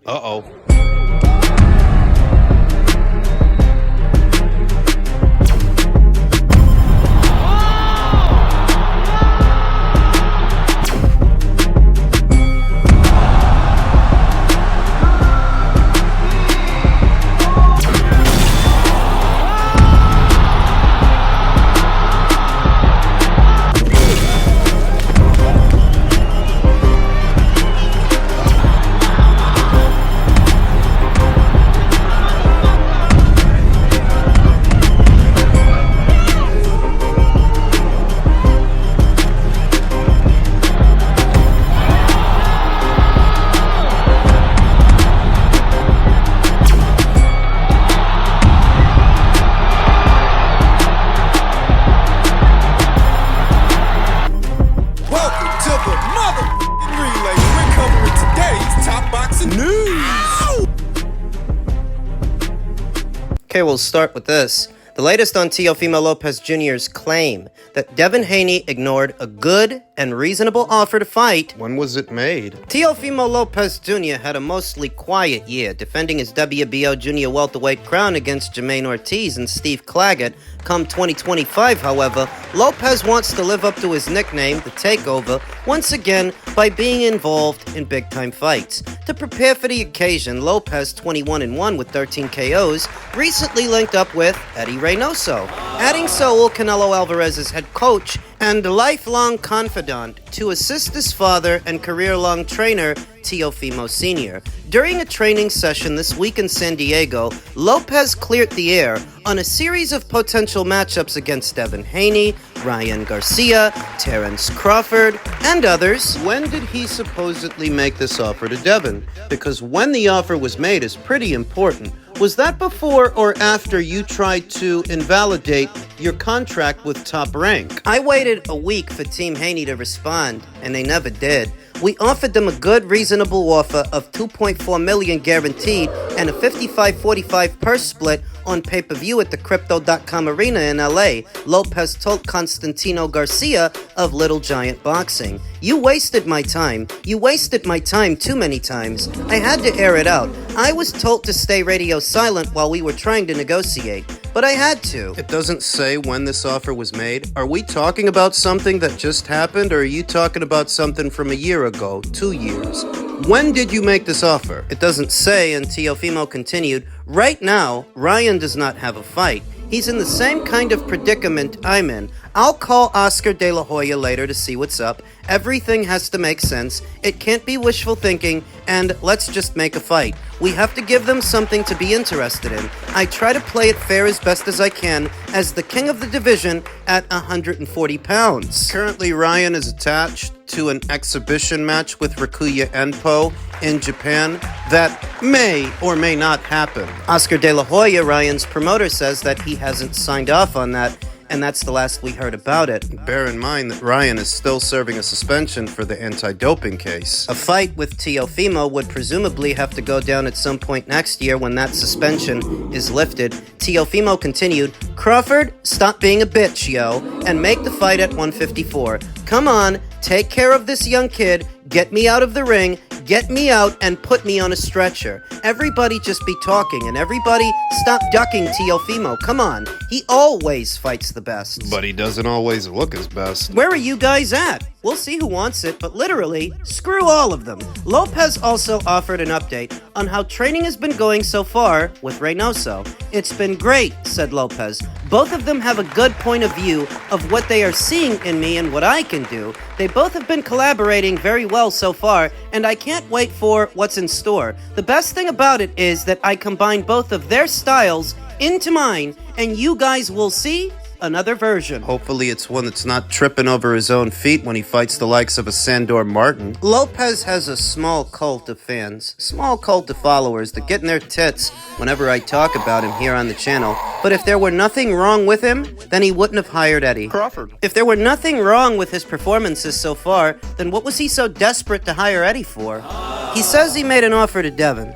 Uh-oh. Okay, we'll start with this. The latest on Teofimo Lopez Jr.'s claim that Devin Haney ignored a good and reasonable offer to fight. When was it made? Teofimo Lopez Jr. had a mostly quiet year, defending his WBO junior welterweight crown against Jermaine Ortiz and Steve Claggett. Come 2025, however, Lopez wants to live up to his nickname, The Takeover, once again by being involved in big-time fights. To prepare for the occasion, Lopez, 21-1 with 13 KOs, recently linked up with Eddie Reynoso, adding Saul Canelo Alvarez's head coach and lifelong confidant to assist his father and career-long trainer, Teofimo Sr. During a training session this week in San Diego, Lopez cleared the air on a series of potential matchups against Devin Haney, Ryan Garcia, Terence Crawford, and others. When did he supposedly make this offer to Devin? Because when the offer was made is pretty important. Was that before or after you tried to invalidate your contract with Top Rank? I waited a week for Team Haney to respond, and they never did. We offered them a good, reasonable offer of $2.4 million guaranteed and a 55-45 purse split on pay-per-view at the Crypto.com arena in LA, Lopez told Constantino Garcia of Little Giant Boxing. You wasted my time. You wasted my time too many times. I had to air it out. I was told to stay radio silent while we were trying to negotiate, but I had to. It doesn't say when this offer was made. Are we talking about something that just happened, or are you talking about something from a year ago, 2 years? When did you make this offer? It doesn't say, and Teofimo continued, right now, Ryan does not have a fight. He's in the same kind of predicament I'm in. I'll call Oscar De La Hoya later to see what's up. Everything has to make sense. It can't be wishful thinking, and let's just make a fight. We have to give them something to be interested in. I try to play it fair as best as I can as the king of the division at 140 pounds. Currently, Ryan is attached to an exhibition match with Rikuya Enpo in Japan that may or may not happen. Oscar De La Hoya, Ryan's promoter, says that he hasn't signed off on that, and that's the last we heard about it. Bear in mind that Ryan is still serving a suspension for the anti-doping case. A fight with Teofimo would presumably have to go down at some point next year when that suspension is lifted. Teofimo continued, Crawford, stop being a bitch, yo, and make the fight at 154. Come on, take care of this young kid, get me out of the ring, get me out and put me on a stretcher. Everybody just be talking, and everybody stop ducking Teofimo. Come on, he always fights the best. But he doesn't always look his best. Where are you guys at? We'll see who wants it, but literally, screw all of them. Lopez also offered an update on how training has been going so far with Reynoso. It's been great, said Lopez. Both of them have a good point of view of what they are seeing in me and what I can do. They both have been collaborating very well so far, and I can't wait for what's in store. The best thing about it is that I combine both of their styles into mine, and you guys will see another version. Hopefully it's one that's not tripping over his own feet when he fights the likes of a Sandor Martin. Lopez has a small cult of fans, small cult of followers that get in their tits whenever I talk about him here on the channel. But if there were nothing wrong with him, then he wouldn't have hired Eddie Crawford. If there were nothing wrong with his performances so far, then what was he so desperate to hire Eddie for? He says he made an offer to Devin.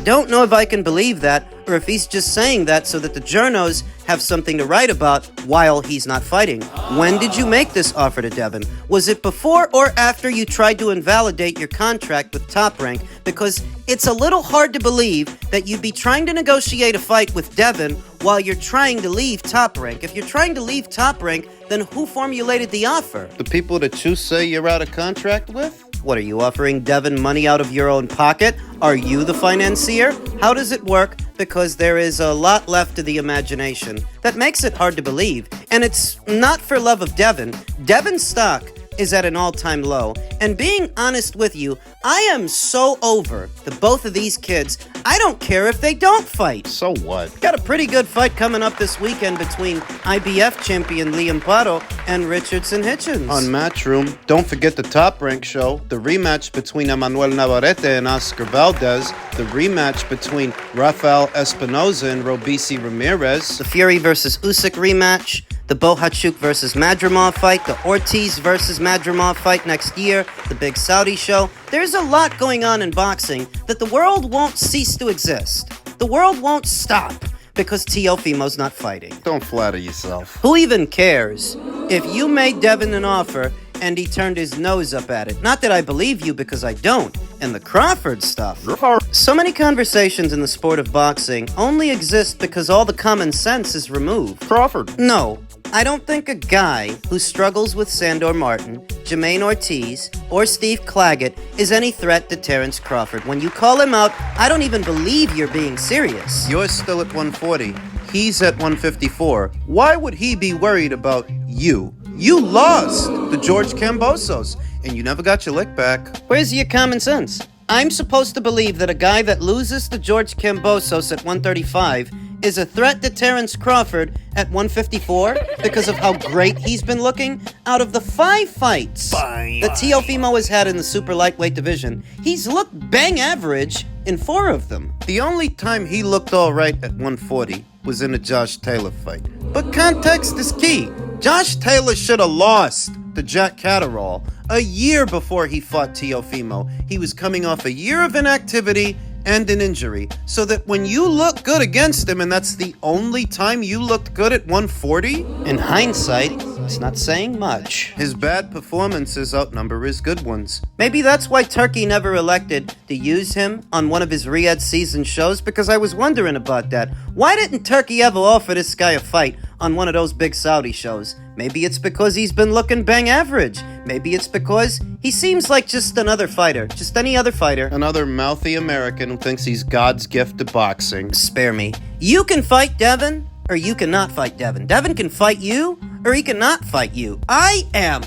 don't know if I can believe that, or if he's just saying that so that the journos have something to write about while he's not fighting. When did you make this offer to Devin? Was it before or after you tried to invalidate your contract with Top Rank? Because it's a little hard to believe that you'd be trying to negotiate a fight with Devin while you're trying to leave Top Rank. If you're trying to leave Top Rank, then who formulated the offer? The people that you say you're out of contract with? What, are you offering Devin money out of your own pocket? Are you the financier? How does it work? Because there is a lot left to the imagination. That makes it hard to believe. And it's not for love of Devin. Devin's stock is at an all-time low. And being honest with you, I am so over the both of these kids. I don't care if they don't fight. So what? Got a pretty good fight coming up this weekend between IBF champion Liam Paro and Richardson Hitchens. On Matchroom, don't forget the Top Rank show, the rematch between Emmanuel Navarrete and Oscar Valdez, the rematch between Rafael Espinoza and Robisi Ramirez, the Fury versus Usyk rematch, the Bohachuk versus Madrimov fight, the Ortiz versus Madrimov fight next year, the big Saudi show. There's a lot going on in boxing that the world won't cease to exist. The world won't stop because Teofimo's not fighting. Don't flatter yourself. Who even cares if you made Devin an offer and he turned his nose up at it? Not that I believe you, because I don't. And the Crawford stuff. So many conversations in the sport of boxing only exist because all the common sense is removed. Crawford. No, I don't think a guy who struggles with Sandor Martin, Jermaine Ortiz, or Steve Claggett is any threat to Terence Crawford. When you call him out, I don't even believe you're being serious. You're still at 140. He's at 154. Why would he be worried about you? You lost to George Kambosos, and you never got your lick back. Where's your common sense? I'm supposed to believe that a guy that loses to George Kambosos at 135 is a threat to Terence Crawford at 154 because of how great he's been looking? Out of the 5 fights that Teofimo has had in the super lightweight division, he's looked bang average in 4 of them. The only time he looked all right at 140 was in a Josh Taylor fight. But context is key. Josh Taylor should have lost to Jack Catterall a year before he fought Teofimo. He was coming off a year of inactivity and an injury, so that when you look good against him, and that's the only time you looked good at 140, in hindsight, it's not saying much. His bad performances outnumber his good ones. Maybe that's why Turkey never elected to use him on one of his Riyadh season shows, because I was wondering about that. Why didn't Turkey ever offer this guy a fight on one of those big Saudi shows? Maybe it's because he's been looking bang average. Maybe it's because he seems like just another fighter, just any other fighter. Another mouthy American who thinks he's God's gift to boxing. Spare me. You can fight Devin, or you cannot fight Devin. Devin can fight you, or he cannot fight you. I am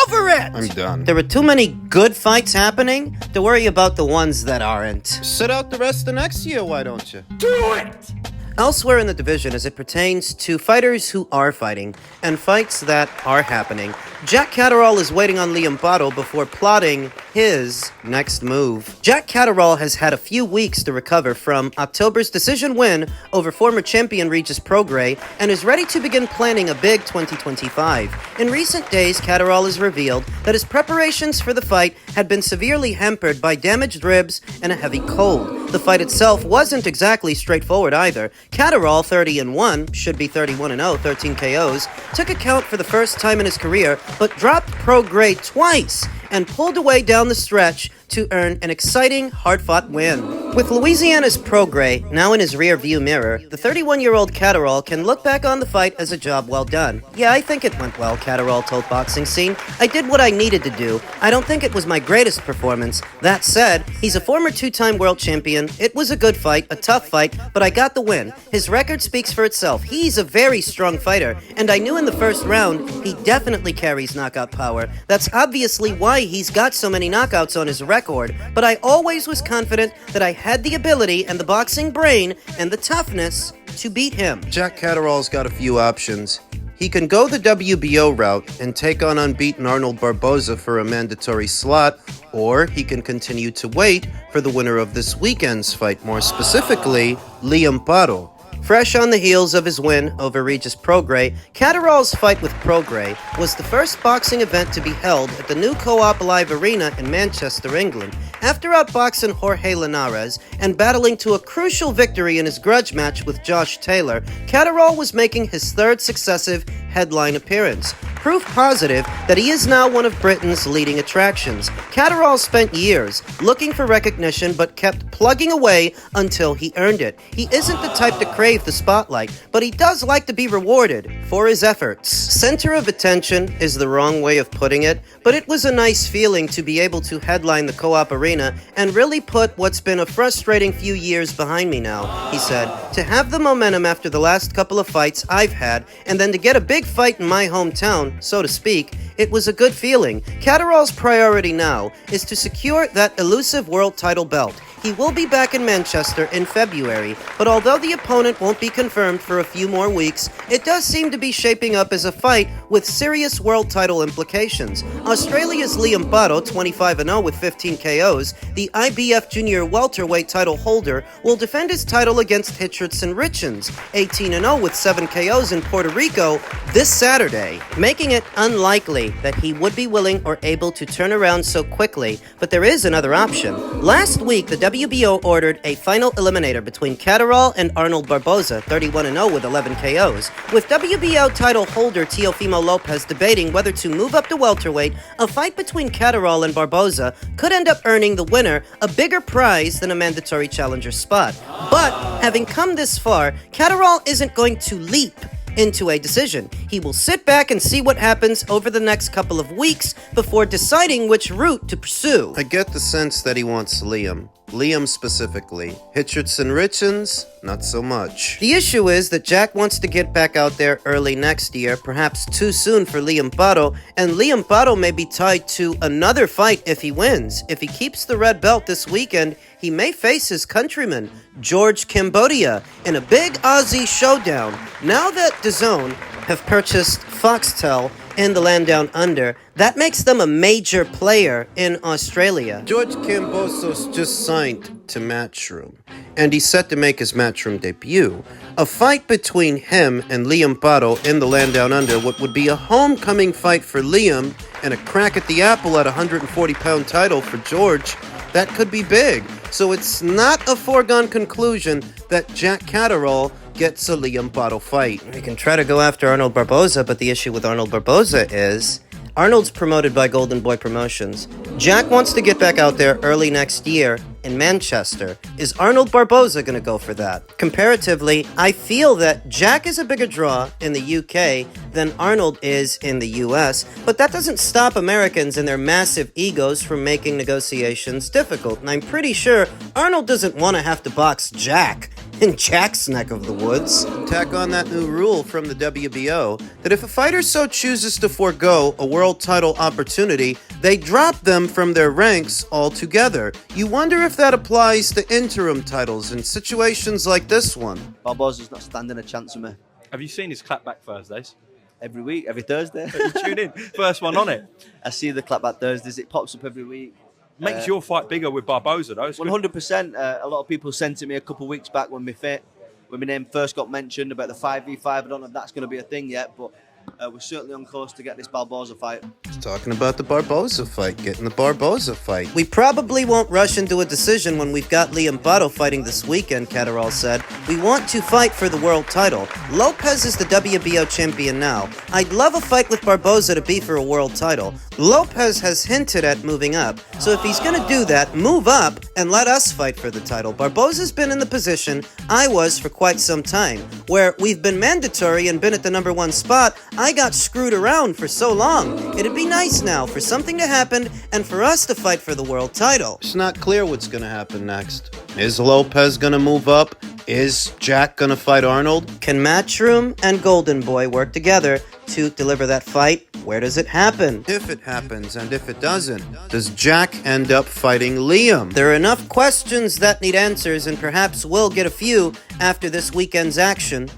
over it! I'm done. There are too many good fights happening to worry about the ones that aren't. Sit out the rest of next year, why don't you? Do it! Elsewhere in the division, as it pertains to fighters who are fighting and fights that are happening, Jack Catterall is waiting on Liam Paro before plotting his next move. Jack Catterall has had a few weeks to recover from October's decision win over former champion Regis Prograis and is ready to begin planning a big 2025. In recent days, Catterall has revealed that his preparations for the fight had been severely hampered by damaged ribs and a heavy cold. The fight itself wasn't exactly straightforward either. Catterall, 30-1, should be 31-0, 13 KOs, took a count for the first time in his career, but dropped Prograis twice and pulled away down the stretch to earn an exciting, hard-fought win. With Louisiana's Prograis now in his rear-view mirror, the 31-year-old Catterall can look back on the fight as a job well done. Yeah, I think it went well, Catterall told Boxing Scene. I did what I needed to do. I don't think it was my greatest performance. That said, he's a former 2-time world champion. It was a good fight, a tough fight, but I got the win. His record speaks for itself. He's a very strong fighter, and I knew in the first round he definitely carries knockout power. That's obviously why he's got so many knockouts on his record, but I always was confident that I had the ability and the boxing brain and the toughness to beat him. Jack Catterall's got a few options. He can go the WBO route and take on unbeaten Arnold Barboza for a mandatory slot, or he can continue to wait for the winner of this weekend's fight, more specifically, Liam Paro. Fresh on the heels of his win over Regis Prograis, Catterall's fight with Prograis was the first boxing event to be held at the new Co-op Live Arena in Manchester, England. After outboxing Jorge Linares and battling to a crucial victory in his grudge match with Josh Taylor, Catterall was making his third successive headline appearance. Proof positive that he is now one of Britain's leading attractions. Catterall spent years looking for recognition but kept plugging away until he earned it. He isn't the type to crave the spotlight, but he does like to be rewarded for his efforts. Center of attention is the wrong way of putting it, but it was a nice feeling to be able to headline the Co-op Arena and really put what's been a frustrating few years behind me now, he said. To have the momentum after the last couple of fights I've had, and then to get a big fight in my hometown, so to speak, it was a good feeling. Catterall's priority now is to secure that elusive world title belt. He will be back in Manchester in February, but although the opponent won't be confirmed for a few more weeks, it does seem to be shaping up as a fight with serious world title implications. Australia's Liam Paro, 25-0 with 15 KOs, the IBF junior welterweight title holder, will defend his title against Richardson Richens, 18-0 with 7 KOs in Puerto Rico this Saturday, making it unlikely that he would be willing or able to turn around so quickly, but there is another option. Last week, the WBO ordered a final eliminator between Catterall and Arnold Barboza, 31-0 with 11 KOs. With WBO title holder Teofimo Lopez debating whether to move up to welterweight, a fight between Catterall and Barboza could end up earning the winner a bigger prize than a mandatory challenger spot. But, having come this far, Catterall isn't going to leap into a decision. He will sit back and see what happens over the next couple of weeks before deciding which route to pursue. I get the sense that he wants Liam. Liam specifically. Richardson Richens, not so much. The issue is that Jack wants to get back out there early next year, perhaps too soon for Liam Paro, and Liam Paro may be tied to another fight if he wins. If he keeps the red belt this weekend, he may face his countryman, George Cambodia, in a big Aussie showdown. Now that DAZN have purchased Foxtel in the land down under, that makes them a major player in Australia. George Cambosos just signed to Matchroom, and he's set to make his Matchroom debut. A fight between him and Liam Paro in the land down under, what would be a homecoming fight for Liam and a crack at the apple at a 140-pound title for George, that could be big. So it's not a foregone conclusion that Jack Catterall gets a Liam Paro fight. We can try to go after Arnold Barboza, but the issue with Arnold Barboza is Arnold's promoted by Golden Boy Promotions. Jack wants to get back out there early next year in Manchester. Is Arnold Barboza going to go for that? Comparatively, I feel that Jack is a bigger draw in the UK than Arnold is in the US, but that doesn't stop Americans and their massive egos from making negotiations difficult, and I'm pretty sure Arnold doesn't want to have to box Jack in Jack's neck of the woods. Tack on that new rule from the WBO that if a fighter so chooses to forego a world title opportunity, they drop them from their ranks altogether. You wonder if that applies to interim titles in situations like this one. Barboza's not standing a chance with me. Have you seen his clapback Thursdays? Every week, every Thursday. You tune in. First one on it. I see the clapback Thursdays. It pops up every week. Makes your fight bigger with Barboza, though. 100%. A lot of people sent to me a couple of weeks back when my name first got mentioned about the 5v5. I don't know if that's going to be a thing yet, but we're certainly on course to get this Barboza fight. He's talking about the Barboza fight, getting the Barboza fight. We probably won't rush into a decision when we've got Liam Paro fighting this weekend, Catterall said. We want to fight for the world title. Lopez is the WBO champion now. I'd love a fight with Barboza to be for a world title. Lopez has hinted at moving up, so if he's going to do that, move up and let us fight for the title. Barboza's been in the position I was for quite some time, where we've been mandatory and been at the number one spot. I got screwed around for so long. It'd be nice now for something to happen and for us to fight for the world title. It's not clear what's going to happen next. Is Lopez going to move up? Is Jack going to fight Arnold? Can Matchroom and Golden Boy work together to deliver that fight? Where does it happen? If it happens, and if it doesn't, does Jack end up fighting Liam? There are enough questions that need answers, and perhaps we'll get a few after this weekend's action.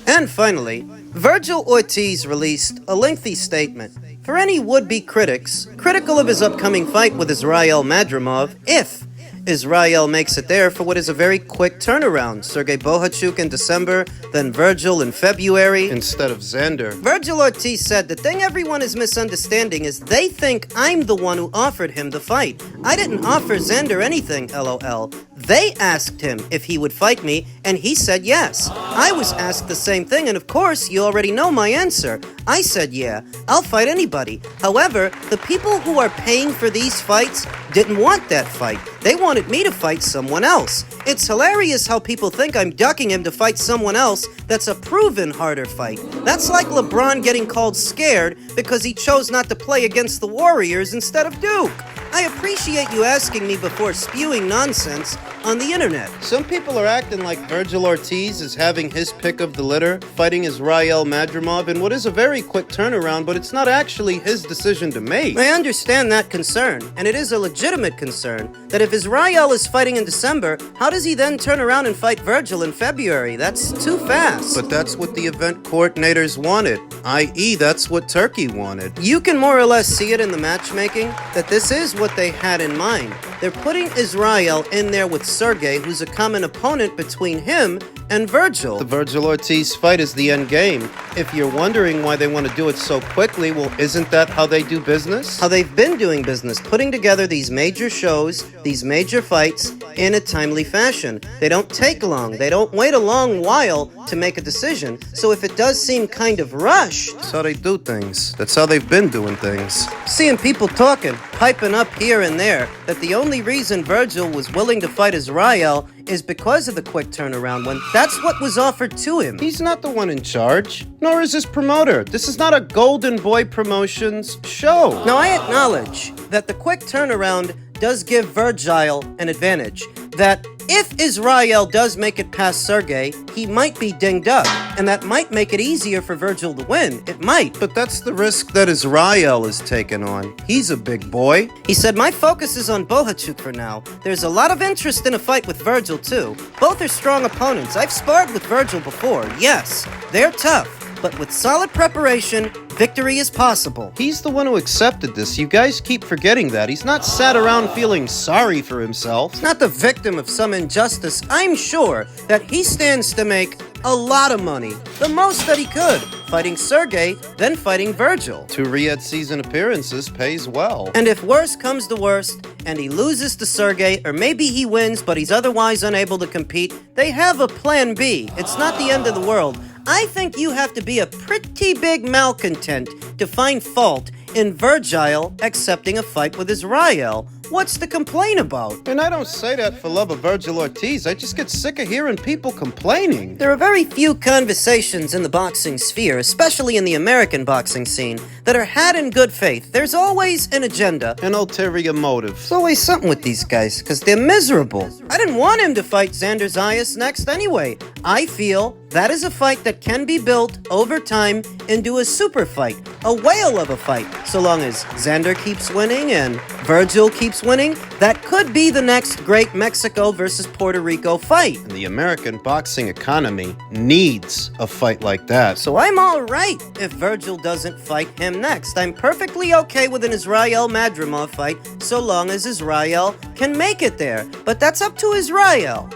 And finally, Virgil Ortiz released a lengthy statement. For any would-be critics, critical of his upcoming fight with Israel Madrimov, if Israel makes it there for what is a very quick turnaround. Sergey Bohachuk in December, then Virgil in February. Instead of Xander. Virgil Ortiz said, the thing everyone is misunderstanding is they think I'm the one who offered him the fight. I didn't offer Xander anything, LOL. They asked him if he would fight me, and he said yes. I was asked the same thing, and of course, you already know my answer. I said, yeah, I'll fight anybody. However, the people who are paying for these fights didn't want that fight. They wanted me to fight someone else. It's hilarious how people think I'm ducking him to fight someone else that's a proven harder fight. That's like LeBron getting called scared because he chose not to play against the Warriors instead of Duke. I appreciate you asking me before spewing nonsense on the internet. Some people are acting like Virgil Ortiz is having his pick of the litter, fighting Israel Madrimov in what is a very quick turnaround, but it's not actually his decision to make. I understand that concern, and it is a legitimate concern, that if Israel is fighting in December, how does he then turn around and fight Virgil in February? That's too fast. But that's what the event coordinators wanted, i.e. that's what Turkey wanted. You can more or less see it in the matchmaking, that this is what they had in mind. They're putting Israel in there with Sergey, who's a common opponent between him and Virgil. The Virgil Ortiz fight is the end game. If you're wondering why they want to do it so quickly, well, isn't that how they do business? How they've been doing business, putting together these major shows, these major fights, in a timely fashion. They don't take long. They don't wait a long while to make a decision. So if it does seem kind of rushed... That's how they do things. That's how they've been doing things. Seeing people talking, piping up here and there, that the only reason Virgil was willing to fight Israel is because of the quick turnaround when that's what was offered to him. He's not the one in charge, nor is his promoter. This is not a Golden Boy Promotions show. Now, I acknowledge that the quick turnaround does give Virgil an advantage. That if Israel does make it past Sergey, he might be dinged up, and that might make it easier for Virgil to win. It might. But that's the risk that Israel is taking on. He's a big boy. He said, my focus is on Bohachuk for now. There's a lot of interest in a fight with Virgil, too. Both are strong opponents. I've sparred with Virgil before. Yes, they're tough. But with solid preparation, victory is possible. He's the one who accepted this. You guys keep forgetting that. He's not sat around feeling sorry for himself. He's not the victim of some injustice. I'm sure that he stands to make a lot of money. The most that he could. Fighting Sergey, then fighting Virgil. 2 Riyadh season appearances pays well. And if worse comes to worst, and he loses to Sergey, or maybe he wins but he's otherwise unable to compete, they have a plan B. It's not the end of the world. I think you have to be a pretty big malcontent to find fault in Virgil accepting a fight with Israel. What's the complaint about? And I don't say that for love of Virgil Ortiz. I just get sick of hearing people complaining. There are very few conversations in the boxing sphere, especially in the American boxing scene, that are had in good faith. There's always an agenda. An ulterior motive. There's always something with these guys, because they're miserable. I didn't want him to fight Xander Zayas next anyway. I feel that is a fight that can be built over time into a super fight, a whale of a fight. So long as Xander keeps winning and Virgil keeps winning, that could be the next great Mexico versus Puerto Rico fight. And the American boxing economy needs a fight like that. So I'm all right if Virgil doesn't fight him next. I'm perfectly okay with an Israel Madrimov fight so long as Israel can make it there. But that's up to Israel.